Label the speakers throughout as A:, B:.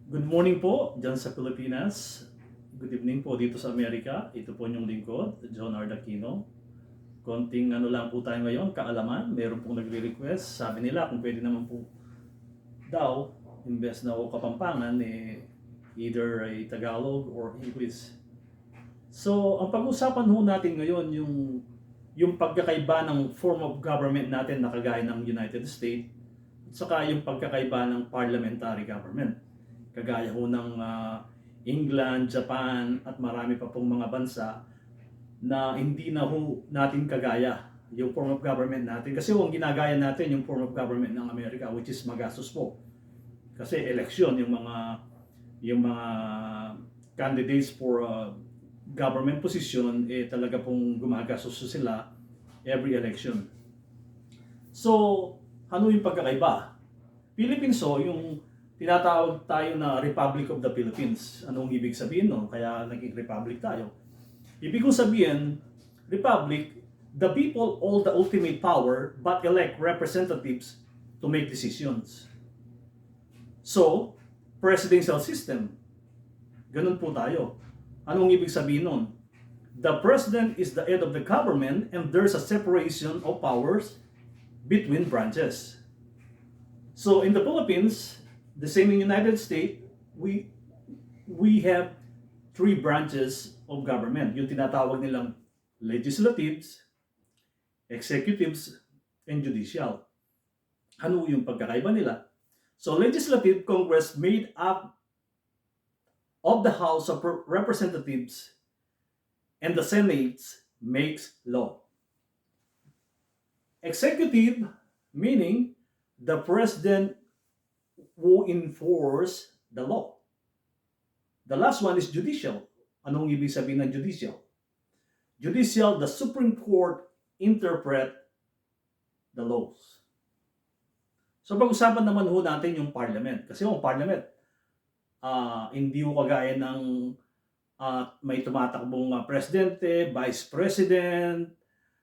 A: Good morning po dyan sa Pilipinas. Good evening po dito sa Amerika. Ito po yung lingkod, John R. Aquino. Konting ano lang po tayo ngayon, kaalaman. Meron pong nagre-request. Sabi nila kung pwede naman po daw, imbes na o Kapampangan, either ay Tagalog or English. So, ang pag-usapan ho natin ngayon, yung pagkakaiba ng form of government natin na kagaya ng United States, at saka yung pagkakaiba ng parliamentary government. Kagaya ho ng England, Japan, at marami pa pong mga bansa na hindi na ho natin kagaya yung form of government natin. Kasi ang ginagaya natin yung form of government ng Amerika, which is magastos po. Kasi election, yung mga candidates for government position, talaga pong gumagastos sila every election. So, ano yung pagkakaiba? Philippines yung tinatawag tayo na Republic of the Philippines. Anong ibig sabihin no? Kaya naging republic tayo. Ibig kong sabihin, republic, the people hold the ultimate power but elect representatives to make decisions. So, presidential system. Ganun po tayo. Anong ibig sabihin nun? The president is the head of the government and there's a separation of powers between branches. So in the Philippines, the same in United States, we have three branches of government. Yung tinatawag nilang legislatives, executives, and judicial. Ano yung pagkakaiba nila? So legislative Congress made up of the House of Representatives and the Senate makes law. Executive meaning the president who enforce the law. The last one is judicial. Anong ibig sabihin ng judicial? Judicial, the Supreme Court interpret the laws. So pag-usapan naman ho natin yung parliament. Kasi yung parliament, hindi ho kagaya ng may tumatakbong presidente, vice president,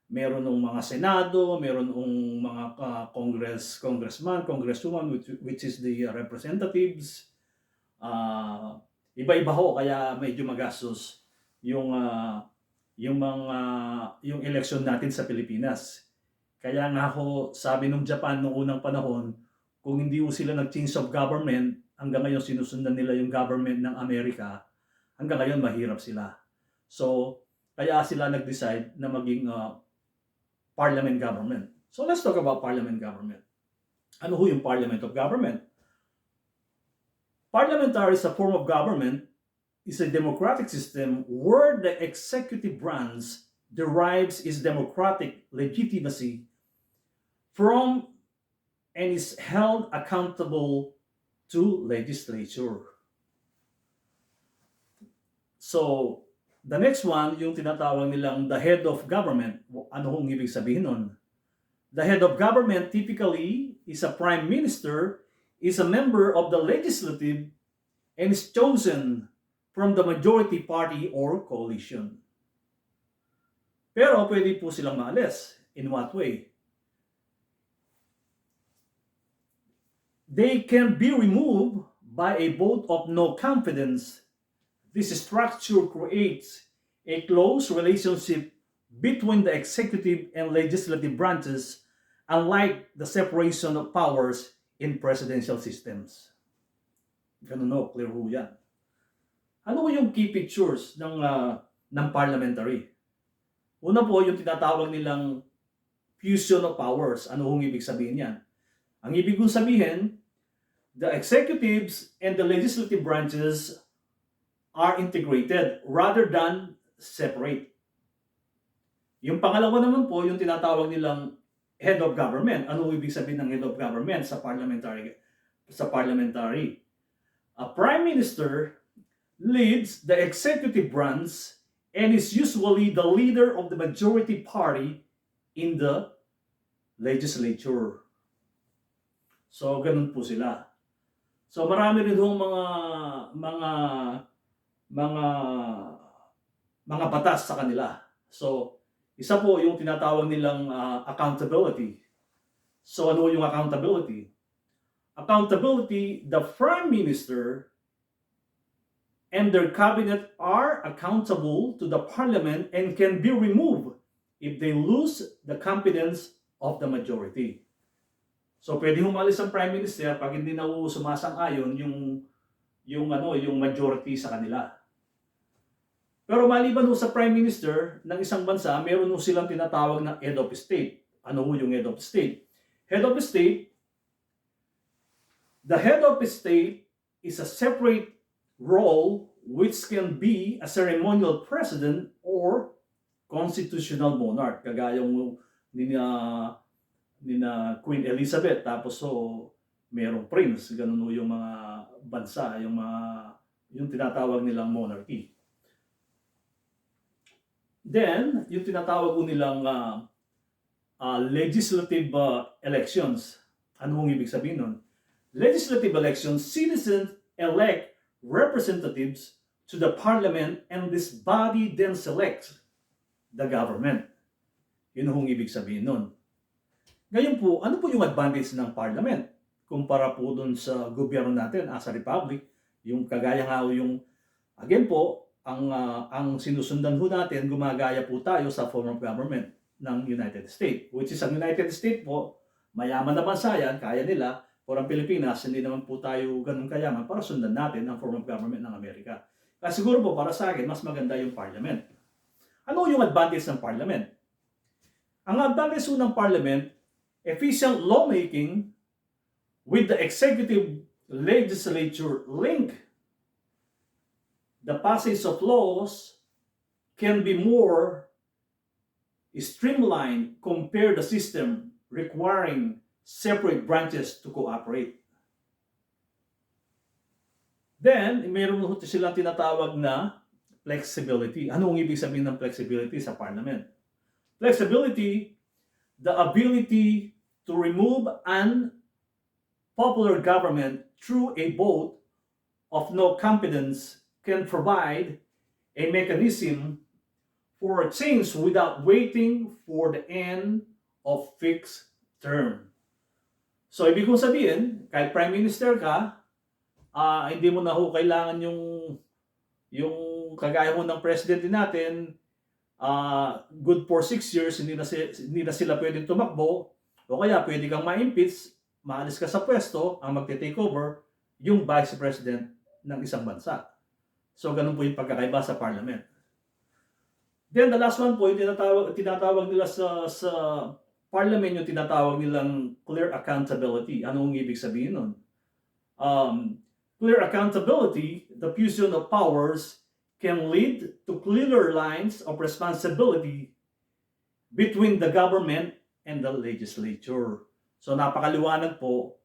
A: meron ng mga senado, meron ng mga congressman, congresswoman, which is the representatives. Iba-iba ho, kaya medyo magastos yung election natin sa Pilipinas. Kaya nga ho, sabi ng Japan noong unang panahon, kung hindi ho sila nag-change of government, hanggang ngayon sinusundan nila yung government ng Amerika, hanggang ngayon mahirap sila. So, kaya sila nag-decide na maging parliament government. So let's talk about parliament government. Ano ho yung parliament of government? Parliamentary is a form of government, is a democratic system where the executive branch derives its democratic legitimacy from and is held accountable to legislature. So, the next one, yung tinatawag nilang the head of government. Ano hong ibig sabihin nun? The head of government typically is a prime minister, is a member of the legislative, and is chosen from the majority party or coalition. Pero pwede po silang maalis. In what way? They can be removed by a vote of no confidence. This structure creates a close relationship between the executive and legislative branches, unlike the separation of powers in presidential systems. Ganun no, clear ho yan. Ano yung key features ng parliamentary? Una po, yung tinatawag nilang fusion of powers. Ano hong ibig sabihin yan? Ang ibig kong sabihin, the executives and the legislative branches are integrated rather than separate. Yung pangalawa naman po, yung tinatawag nilang head of government. Ano ibig sabihin ng head of government sa parliamentary? A prime minister leads the executive branch and is usually the leader of the majority party in the legislature. So ganun po sila. So marami rin hong mga batas sa kanila. So, isa po yung tinatawag nilang accountability. So, ano yung accountability? Accountability, the Prime Minister and their cabinet are accountable to the parliament and can be removed if they lose the confidence of the majority. So pwede humalis ang prime minister pag hindi na sumasang-ayon yung majority sa kanila. Pero maliban sa prime minister ng isang bansa, meron silang tinatawag na head of state. Ano yung head of state? Head of state, the head of state is a separate role which can be a ceremonial president or constitutional monarch. Kagaya ni Queen Elizabeth, tapos merong prince, ganun yung mga bansa, yung tinatawag nilang monarchy. Then, yung tinatawag nilang legislative elections. Ano mong ibig sabihin nun? Legislative elections, citizens elect representatives to the parliament and this body then selects the government. Yun ang ibig sabihin nun. Ngayon po, ano po yung advantage ng parliament? Kumpara po dun sa gobyerno natin as a republic, yung kagaya nga yung, again po, ang sinusundan po natin, gumagaya po tayo sa form of government ng United States. Which is ang United States po, mayaman na bansa yan, kaya nila. For ang Pilipinas, hindi naman po tayo ganun kayaman para sundan natin ang form of government ng Amerika. Kaya siguro po para sa akin, mas maganda yung parliament. Ano yung advantage ng parliament? Ang advantage ng parliament, efficient lawmaking with the executive legislature link. The passage of laws can be more streamlined compared to the system requiring separate branches to cooperate. Then, mayroon silang tinatawag na flexibility. Ano ang ibig sabihin ng flexibility sa parliament? Flexibility, the ability to remove unpopular government through a vote of no confidence can provide a mechanism for a change without waiting for the end of fixed term. So, ibig kong sabihin, kahit prime minister ka, hindi mo na kailangan yung kagaya mo ng president natin, good for 6 years, hindi na sila pwedeng tumakbo, o kaya pwede kang ma-impeach, maalis ka sa pwesto, ang magte-take over, yung vice president ng isang bansa. So, ganun po yung pagkakaiba sa parliament. Then, the last one po, yung tinatawag nila sa parliament, yung tinatawag nilang clear accountability. Anong ibig sabihin nun? Clear accountability, the fusion of powers, can lead to clearer lines of responsibility between the government and the legislature. So, napakaliwanag po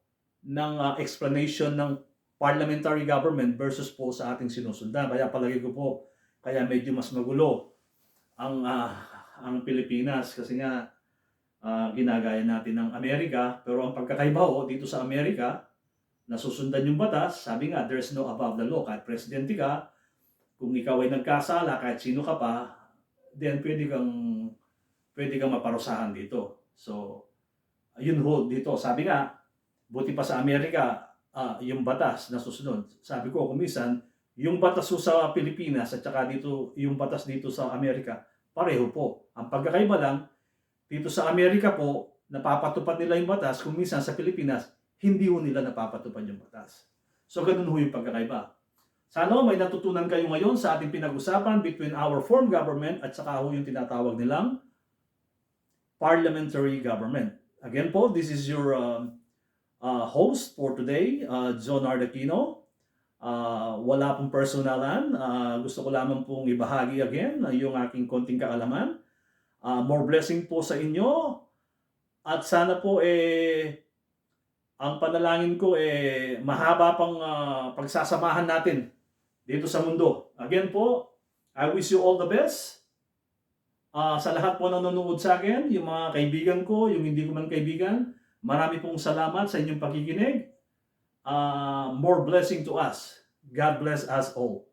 A: ng explanation ng parliamentary government versus po sa ating sinusundan. Kaya palagi ko po, kaya medyo mas magulo ang Pilipinas kasi nga ginagaya natin ng Amerika. Pero ang pagkakaiba dito sa Amerika, nasusundan yung batas. Sabi nga, there's no above the law. Kahit presidente ka, kung ikaw ay nagkasala, kahit sino ka pa, then pwede kang maparusahan dito. So, yun dito. Sabi nga, buti pa sa Amerika, yung batas na susunod. Sabi ko, kung minsan, yung batas sa Pilipinas at saka dito, yung batas dito sa Amerika, pareho po. Ang pagkakaiba lang, dito sa Amerika po, napapatupad nila yung batas, kung minsan sa Pilipinas, hindi nila napapatupad yung batas. So, ganun yung pagkakaiba. Sana may natutunan kayo ngayon sa ating pinag-usapan between our form government at saka yung tinatawag nilang parliamentary government. Again po, this is your host for today, John Ardakino. Wala pong personalan. Gusto ko lamang pong ibahagi again yung aking konting kaalaman. More blessing po sa inyo. At sana po ang panalangin ko mahaba pang pagsasamahan natin dito sa mundo. Again po, I wish you all the best. Sa lahat po na nanonood sa akin, yung mga kaibigan ko, yung hindi ko man kaibigan, marami pong salamat sa inyong pakikinig. More blessing to us. God bless us all.